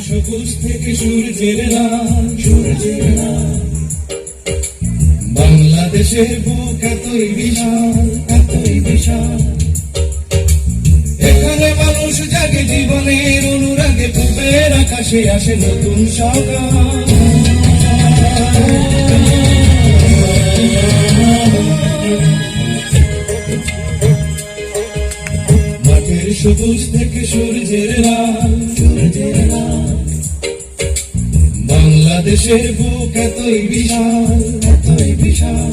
সবুজ থেকে সূর্যের লাল, বাংলাদেশের বুক এতই বিশাল, এতই বিশাল। এখানে মানুষ জাগে জীবনের অনুরাগে, পূবের আকাশে আসে নতুন সকাল। মাঠের সবুজ থেকে সূর্যের লাল, বাংলাদেশের বুক এতই বিশাল, এতই বিশাল।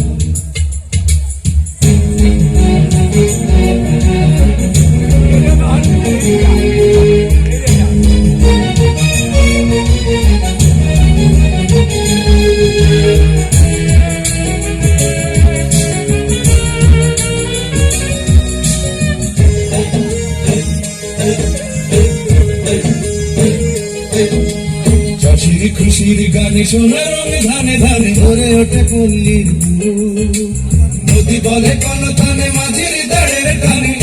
চাষির খুশির গানে সোনার রঙে ধানে ধানে ভরে ওঠে পল্লীর বুক। নদী বলে কলতানে মাঝির দাঁড়ের টানে,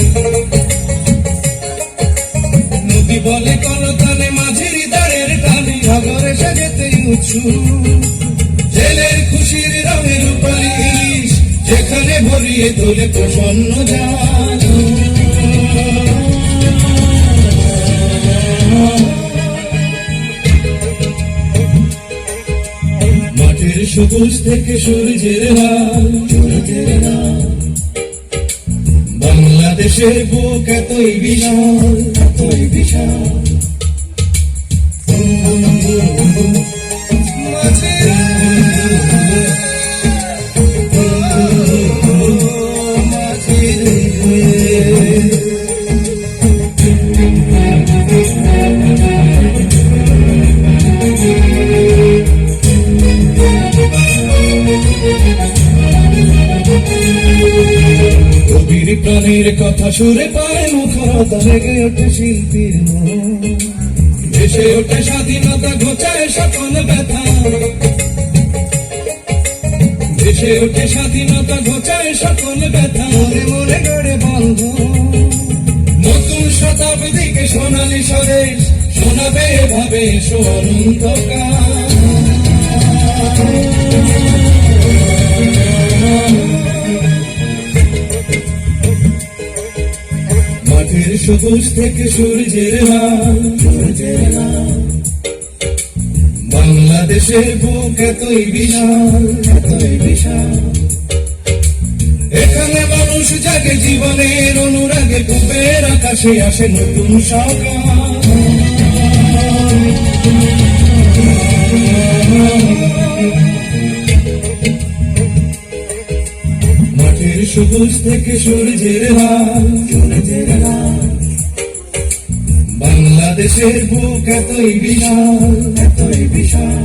নদী বলে কলতানে মাঝির দাঁড়ের টানে। সাগর এসে যেতেই উৎসুক, জেলের খুশির রঙের রূপালী ইলিশ, যেখানে ভরিয়ে তোলে প্রসন্ন জান। মাঠের সবুজ থেকে সূর্যের লাল, বাংলাদেশের বুক এতই বিশাল, এতই বিশাল। কবির প্রাণের কথা সুরে পায় মুখরতা, জেগে ওঠে শিল্পীর মন। দেশে ওঠে স্বাধীনতা, ঘোচায় সকল ব্যথা। দেশে ওঠে স্বাধীনতা, ঘোচায় সকল ব্যথা। মনে মনে গড়ে বন্ধ নতুন শতাব্দীকে সোনালী স্বরে শোনাবে ভাবে অনন্তকাল। মাঠের সবুজ থেকে সূর্যের লাল, বাংলাদেশের বুক এতই বিশাল, এতই বিশাল। এখানে মানুষ জাগে জীবনের অনুরাগে, পূবের আকাশে আসে নতুন সকাল। মাঠের সবুজ থেকে সূর্যের লাল, বাংলাদেশের বুক এতই বিশাল, এতই বিশাল।